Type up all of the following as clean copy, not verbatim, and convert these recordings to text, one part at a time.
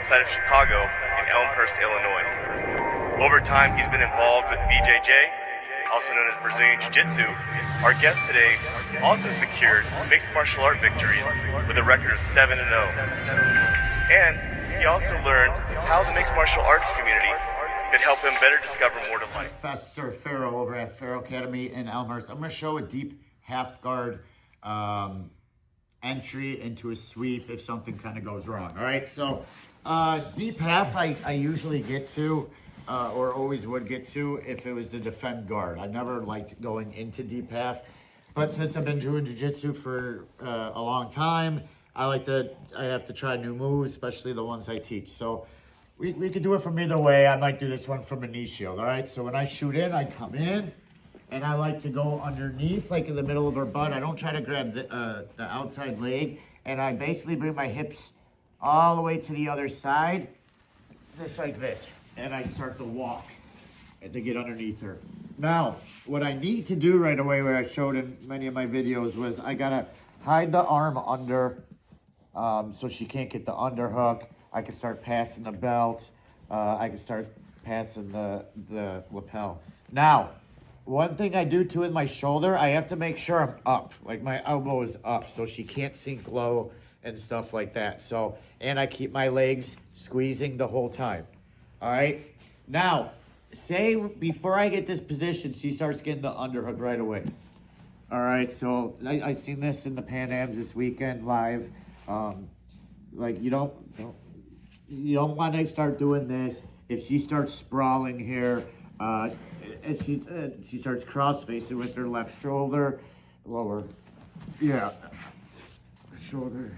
outside of Chicago in Elmhurst, Illinois. Over time, he's been involved with BJJ, also known as Brazilian Jiu-Jitsu. Our guest today also secured mixed martial art victories with a record of 7-0. And he also learned how the mixed martial arts community could help him better discover more to life. Professor Farrow over at Farrow Academy in Elmhurst. I'm going to show a deep half guard entry into a sweep if something kind of goes wrong. All right, so deep half I usually get to or always would get to if it was the defend guard. I never liked going into deep half, but since I've been doing jiu-jitsu for a long time, I have to try new moves, especially the ones I teach. So we could do it from either way. I might do this one from a knee shield. All right, so when I shoot in, I come in and I like to go underneath, like in the middle of her butt. I don't try to grab the outside leg, and I basically bring my hips all the way to the other side, just like this. And I start to walk and to get underneath her. Now, what I need to do right away, where I showed in many of my videos, was I gotta hide the arm under so she can't get the underhook. I can start passing the belt. I can start passing the lapel. Now, one thing I do too with my shoulder, I have to make sure I'm up, like my elbow is up so she can't sink low and stuff like that. So, and I keep my legs squeezing the whole time. All right. Now, say before I get this position, she starts getting the underhook right away. All right. So I seen this in the Pan Ams this weekend live. Like you don't want to start doing this. If she starts sprawling here, and she starts cross facing with her left shoulder, lower, shoulder.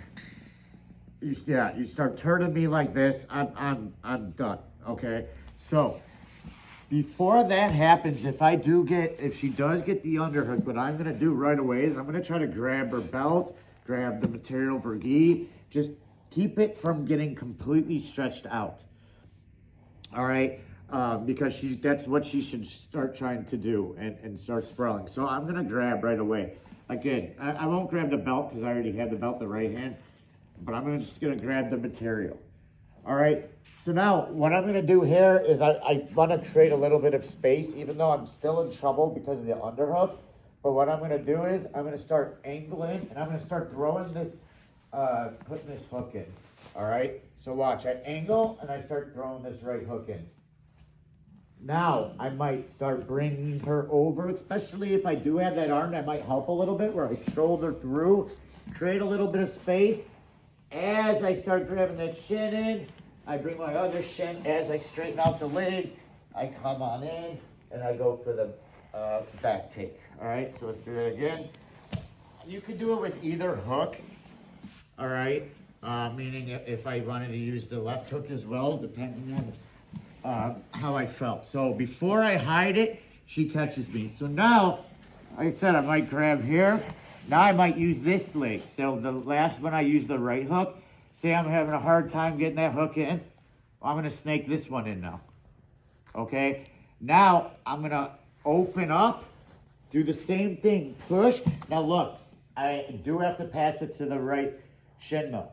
You start turning me like this. I'm done. Okay, so before that happens, if she does get the underhook, what I'm gonna do right away is I'm gonna try to grab her belt, grab the material of her gi, just keep it from getting completely stretched out. All right, because that's what she should start trying to do and start sprawling. So I'm gonna grab right away. Again, I won't grab the belt because I already have the belt in the right hand, but I'm just gonna grab the material. All right. So now what I'm gonna do here is I wanna create a little bit of space, even though I'm still in trouble because of the underhook. But what I'm gonna do is I'm gonna start angling and I'm gonna start throwing this, putting this hook in. All right. So watch, I angle and I start throwing this right hook in. Now I might start bringing her over, especially if I do have that arm, that might help a little bit where I shoulder through, create a little bit of space. As I start grabbing that shin in, I bring my other shin. As I straighten out the leg, I come on in and I go for the back take. All right, so let's do that again. You could do it with either hook. All right, meaning if I wanted to use the left hook as well, depending on how I felt. So before I hide it, she catches me. So now, like I said, I might grab here. Now I might use this leg. So the last one I used the right hook. Say I'm having a hard time getting that hook in. I'm gonna snake this one in now. Okay? Now I'm gonna open up, do the same thing, push. Now look, I do have to pass it to the right shin though.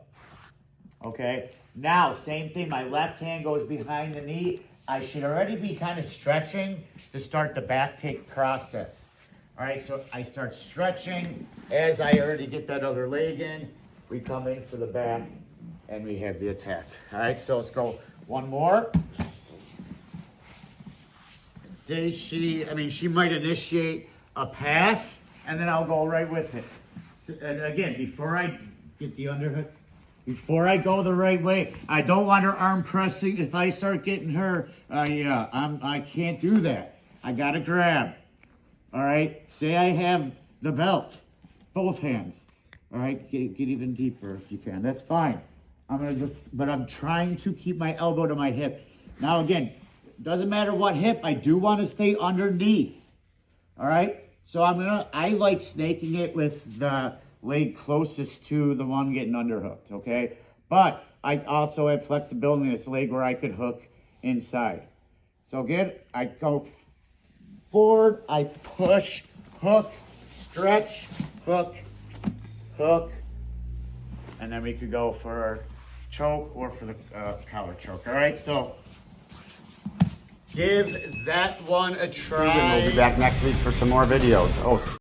Okay? Now, same thing, my left hand goes behind the knee. I should already be kind of stretching to start the back take process. All right, so I start stretching. As I already get that other leg in, we come in for the back and we have the attack. All right, so let's go one more. Say she might initiate a pass and then I'll go right with it. So, and again, before I get the underhook, before I go the right way, I don't want her arm pressing. If I start getting her, I can't do that. I gotta grab. All right, say I have the belt, both hands. All right, get even deeper if you can. That's fine. But I'm trying to keep my elbow to my hip. Now again, doesn't matter what hip, I do want to stay underneath. All right, so I like snaking it with the leg closest to the one getting underhooked, okay? But I also have flexibility in this leg where I could hook inside. So again, I go forward, I push, hook, stretch, hook, hook, and then we could go for choke or for the collar choke. All right, so give that one a try. We'll be back next week for some more videos. Oh.